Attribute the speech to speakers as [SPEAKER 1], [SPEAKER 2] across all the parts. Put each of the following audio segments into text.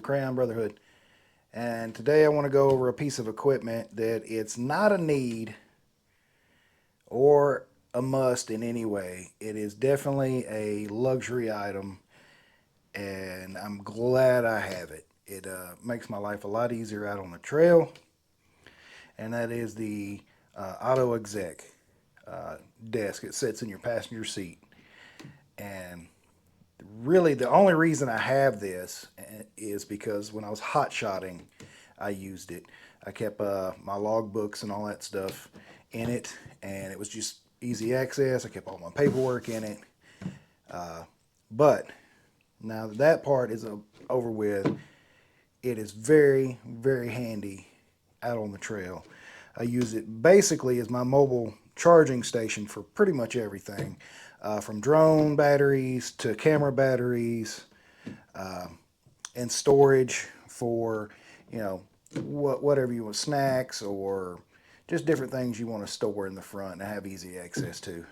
[SPEAKER 1] Crayon Brotherhood, and today I want to go over a piece of equipment that it's not a need or a must in any way. It is definitely a luxury item, and I'm glad I have it. It makes my life a lot easier out on the trail, and that is the Auto Exec desk. It sits in your passenger seat, and really the only reason I have this is because when I was hot shotting, I used it. I kept my logbooks and all that stuff in it, and it was just easy access. I kept all my paperwork in it. But now that that part is over with, it is very, very handy out on the trail. I use it basically as my mobile charging station for pretty much everything, from drone batteries to camera batteries, and storage for, you know, whatever you want, snacks or just different things you want to store in the front and have easy access to.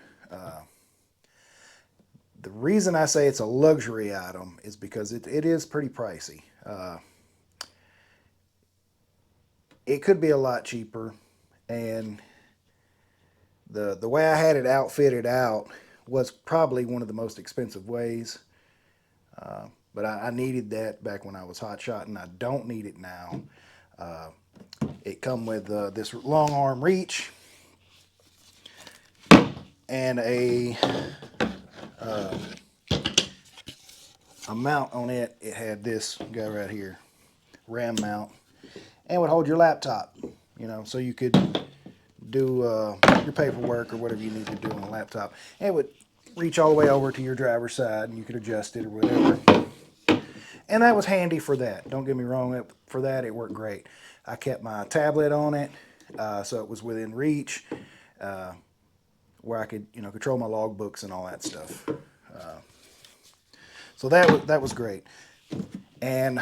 [SPEAKER 1] The reason I say it's a luxury item is because it is pretty pricey. It could be a lot cheaper, and the way I had it outfitted out was probably one of the most expensive ways. But I needed that back when I was hot shotting. I don't need it now. It come with this long arm reach and a mount on it. It had this guy right here, RAM mount, and would hold your laptop, you know, so you could do your paperwork or whatever you need to do on the laptop. And it would reach all the way over to your driver's side, and you could adjust it or whatever. And that was handy for that. Don't get me wrong, for that it worked great. I kept my tablet on it, so it was within reach, where I could, you know, control my logbooks and all that stuff. So that was great. And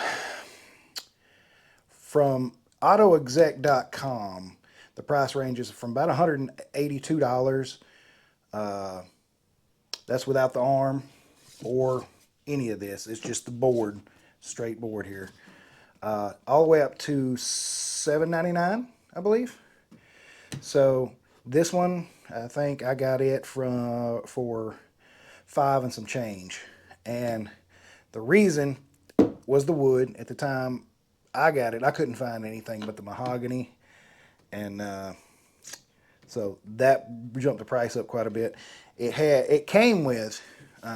[SPEAKER 1] from autoexec.com, the price ranges from about $182. That's without the arm or any of this. It's just the board, straight board here. All the way up to $7.99, I believe. So this one, I think I got it for $5 and some change. And the reason was the wood. At the time I got it, I couldn't find anything but the mahogany, and so that jumped the price up quite a bit. It came with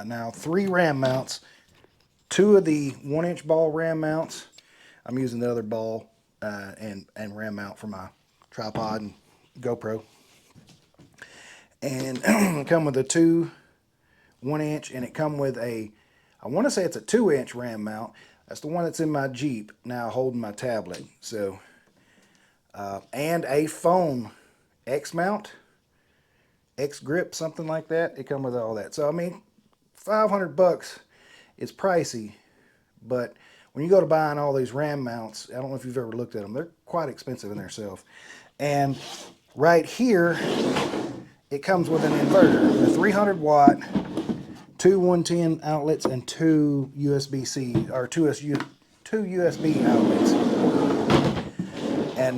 [SPEAKER 1] now 3 RAM mounts, 2 of the 1-inch ball RAM mounts. I'm using the other ball and RAM mount for my tripod and GoPro, and come with a 2 1-inch, and it come with I want to say it's a 2-inch RAM mount. That's the one that's in my Jeep now, holding my tablet. So and a phone X mount, X grip, something like that. It come with all that. So I mean, $500 is pricey, but when you go to buying all these RAM mounts, I don't know if you've ever looked at them, they're quite expensive in themselves. And right here, it comes with an inverter, a 300 watt, 2 110 outlets, and 2 USB-C, or two USB outlets, and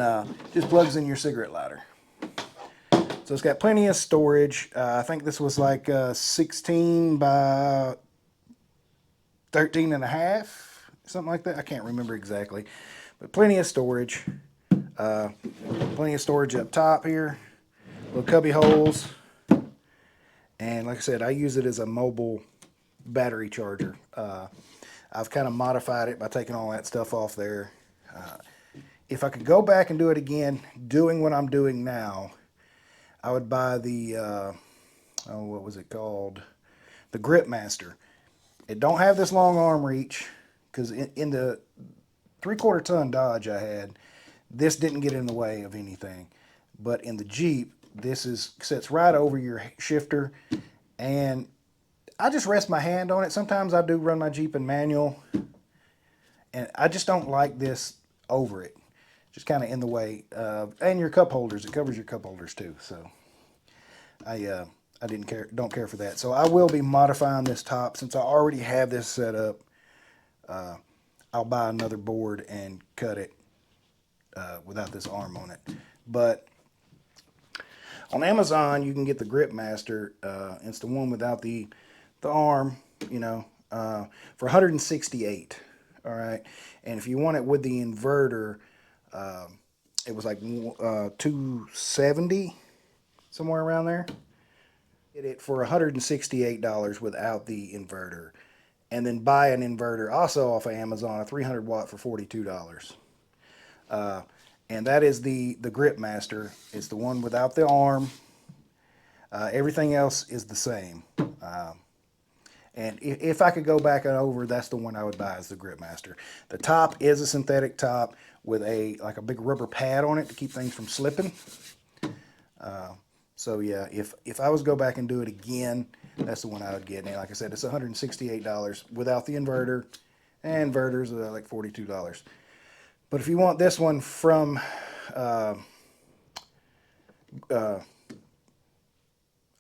[SPEAKER 1] just plugs in your cigarette lighter. So it's got plenty of storage. I think this was like 16 by 13 and a half, something like that. I can't remember exactly, but plenty of storage. Plenty of storage up top here, little cubby holes. And like I said, I use it as a mobile battery charger. I've kind of modified it by taking all that stuff off there. If I could go back and do it again, doing what I'm doing now, I would buy the, what was it called? The Grip Master. It don't have this long arm reach, because in the 3/4 ton Dodge I had, this didn't get in the way of anything. But in the Jeep, this sits right over your shifter, and I just rest my hand on it. Sometimes I do run my Jeep in manual, and I just don't like this over it. Just kind of in the way. And your cup holders, it covers your cup holders too. So I don't care for that. So I will be modifying this top since I already have this set up. I'll buy another board and cut it without this arm on it. But on Amazon, you can get the Grip Master. It's the one without the arm, you know, for 168. All right, and if you want it with the inverter, it was like 270, somewhere around there. Get it for $168 without the inverter, and then buy an inverter also off of Amazon, a 300 watt for $42. And that is the Grip Master. It's the one without the arm. Everything else is the same. And if I could go back and over, that's the one I would buy, is the Grip Master. The top is a synthetic top with like a big rubber pad on it to keep things from slipping. So yeah, if I was to go back and do it again, that's the one I would get. And like I said, it's $168 without the inverter, and inverters are like $42. But if you want this one from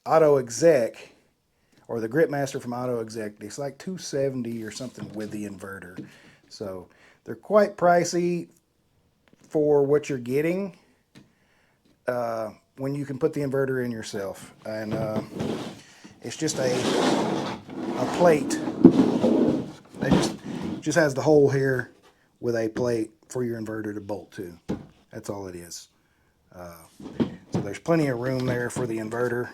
[SPEAKER 1] Auto Exec, or the Grip Master from Auto Exec, it's like $270 or something with the inverter. So they're quite pricey for what you're getting when you can put the inverter in yourself. And it's just a plate. It just has the hole here with a plate for your inverter to bolt to. That's all it is. So there's plenty of room there for the inverter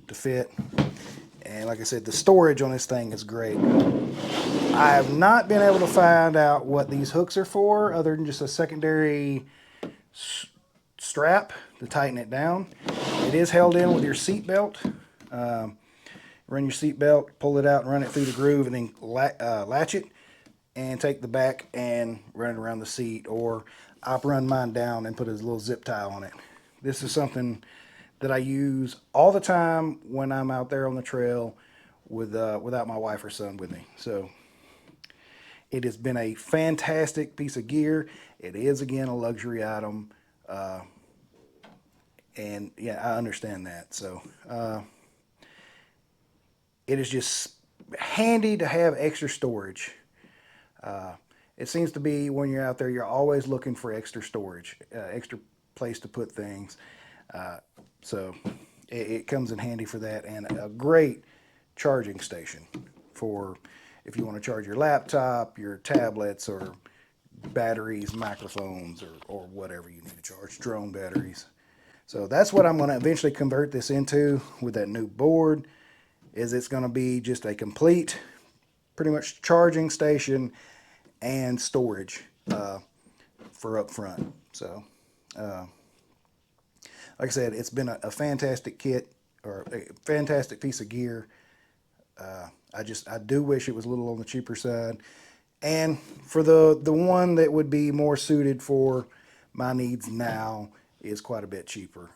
[SPEAKER 1] to fit. And like I said, the storage on this thing is great. I have not been able to find out what these hooks are for, other than just a secondary strap to tighten it down. It is held in with your seat belt. Run your seat belt, pull it out and run it through the groove, and then latch it and take the back and run it around the seat. Or I'll run mine down and put a little zip tie on it. This is something that I use all the time when I'm out there on the trail without my wife or son with me. So it has been a fantastic piece of gear. It is, again, a luxury item. And yeah, I understand that. So it is just handy to have extra storage. It seems to be when you're out there, you're always looking for extra storage, extra place to put things. So it comes in handy for that, and a great charging station for if you want to charge your laptop, your tablets, or batteries, microphones, or whatever you need to charge, drone batteries. So that's what I'm going to eventually convert this into with that new board. Is it's going to be just a complete, pretty much charging station and storage for up front. So like I said, it's been a fantastic kit, or a fantastic piece of gear. I do wish it was a little on the cheaper side, and for the one that would be more suited for my needs now is quite a bit cheaper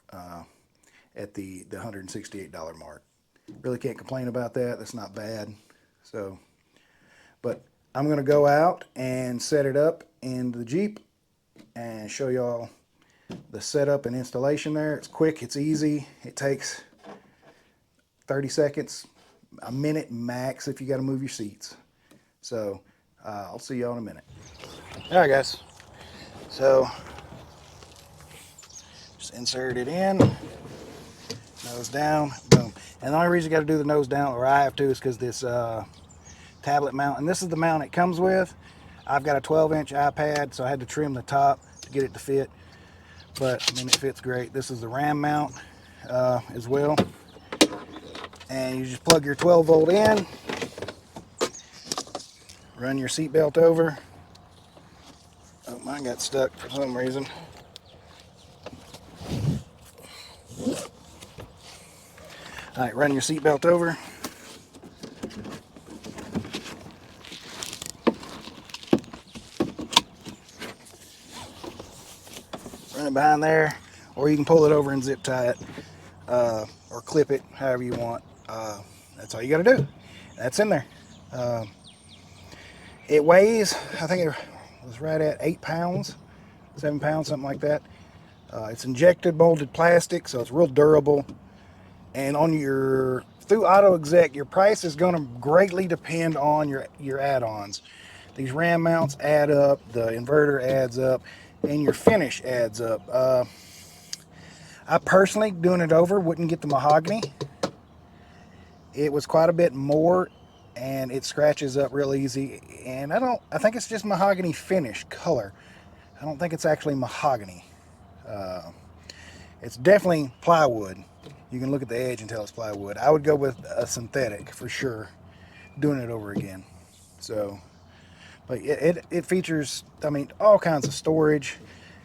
[SPEAKER 1] at the $168 mark. Really can't complain about that. That's not bad. So, but I'm going to go out and set it up in the Jeep and show y'all the setup and installation there. It's quick, it's easy. It takes 30 seconds, a minute max if you got to move your seats. So I'll see y'all in a minute. All right, guys. So just insert it in, nose down, boom. And the only reason you got to do the nose down, or I have to, is because this tablet mount, and this is the mount it comes with. I've got a 12-inch iPad, so I had to trim the top to get it to fit. But I mean, it fits great. This is the RAM mount as well. And you just plug your 12-volt in, run your seat belt over. Oh, mine got stuck for some reason. All right, run your seat belt over. Run it behind there, or you can pull it over and zip tie it, or clip it, however you want. That's all you got to do. That's in there. It weighs, I think it was right at 8 pounds, 7 pounds, something like that. It's injected molded plastic, so it's real durable. And on through Auto Exec, your price is going to greatly depend on your add-ons. these ram mounts add up, the inverter adds up, and your finish adds up. I personally, doing it over, wouldn't get the mahogany. It was quite a bit more, and it scratches up real easy. And I think it's just mahogany finish color. I don't think it's actually mahogany. It's definitely plywood. You can look at the edge and tell it's plywood. I would go with a synthetic for sure, doing it over again. So, but it features, I mean, all kinds of storage.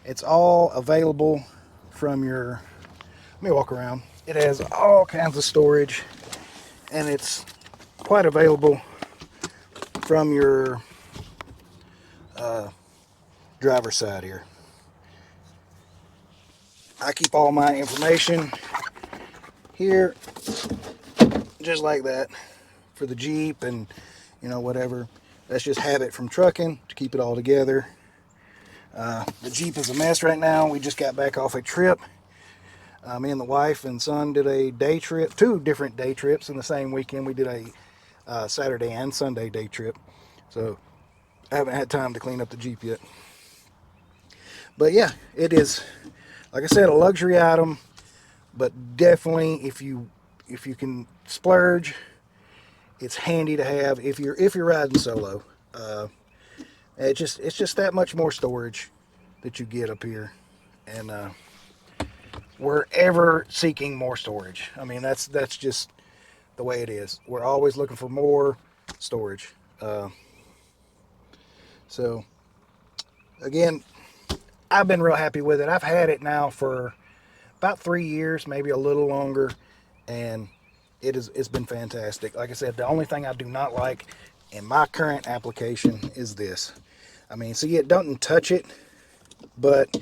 [SPEAKER 1] It's all available from your, let me walk around. It has all kinds of storage, and it's quite available from your driver's side here. I keep all my information here, just like that, for the Jeep and, you know, whatever. That's just habit from trucking to keep it all together. The Jeep is a mess right now. We just got back off a trip. Me and the wife and son did a day trip, 2 different day trips in the same weekend. We did a Saturday and Sunday day trip. So I haven't had time to clean up the Jeep yet. But yeah, it is, like I said, a luxury item, but definitely if you can splurge, it's handy to have if you're riding solo. It's just that much more storage that you get up here, and we're ever seeking more storage. I mean, that's just the way it is. We're always looking for more storage. So again, I've been real happy with it. I've had it now for about 3 years, maybe a little longer, and it's been fantastic. Like I said, the only thing I do not like in my current application is this. I mean, see, it doesn't touch it, but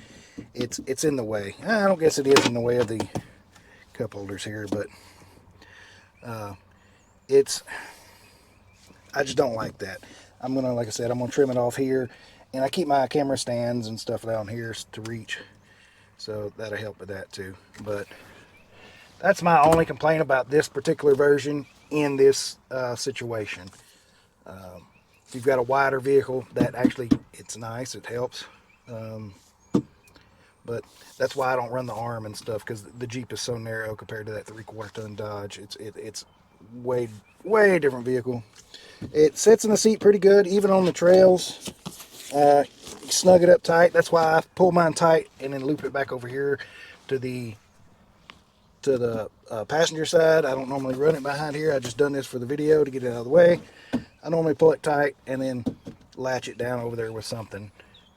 [SPEAKER 1] it's in the way. I don't guess it is in the way of the cup holders here, but I just don't like that. I'm gonna, like I said, I'm gonna trim it off here, and I keep my camera stands and stuff down here to reach, so that'll help with that too. But that's my only complaint about this particular version in this situation. If you've got a wider vehicle, that actually, it's nice, it helps. But that's why I don't run the arm and stuff, because the Jeep is so narrow compared to that 3/4 ton Dodge. It's way different vehicle. It sits in the seat pretty good, even on the trails. You snug it up tight. That's why I pull mine tight and then loop it back over here to the passenger side. I don't normally run it behind here. I just done this for the video to get it out of the way. I normally pull it tight and then latch it down over there with something,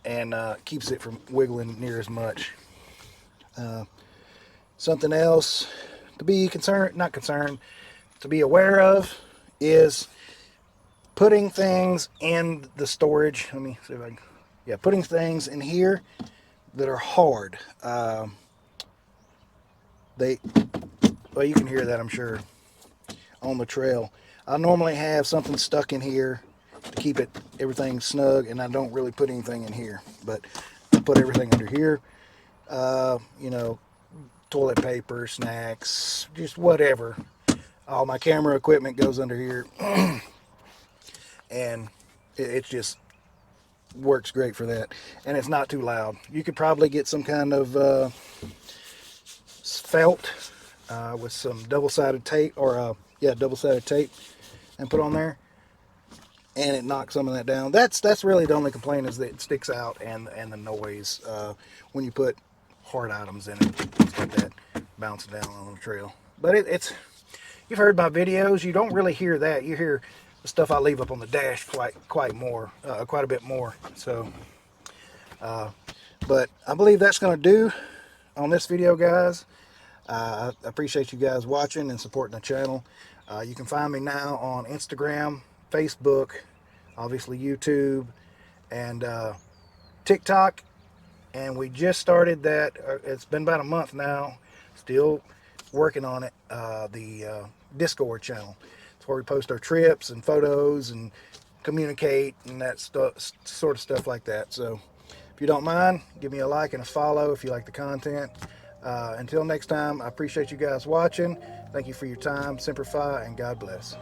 [SPEAKER 1] and keeps it from wiggling near as much. Something else to be to be aware of is putting things in the storage. Let me see if I can, yeah, putting things in here that are hard. Well, you can hear that, I'm sure, on the trail. I normally have something stuck in here to keep everything snug, and I don't really put anything in here, but I put everything under here. You know, toilet paper, snacks, just whatever. All my camera equipment goes under here, and it just works great for that, and it's not too loud. You could probably get some kind of felt with some double-sided tape, or double-sided tape, and put on there, and it knocks some of that down. That's really the only complaint, is that it sticks out, and the noise when you put hard items in it, things like that, bouncing down on the trail. But it's, you've heard my videos, you don't really hear that. You hear the stuff I leave up on the dash quite a bit more. So but I believe that's going to do on this video, guys. I appreciate you guys watching and supporting the channel. You can find me now on Instagram, Facebook, obviously YouTube, and TikTok. And we just started that. It's been about a month now. Still working on it. The Discord channel. It's where we post our trips and photos and communicate and that sort of stuff like that. So if you don't mind, give me a like and a follow if you like the content. Until next time, I appreciate you guys watching. Thank you for your time. Semper Fi, and God bless.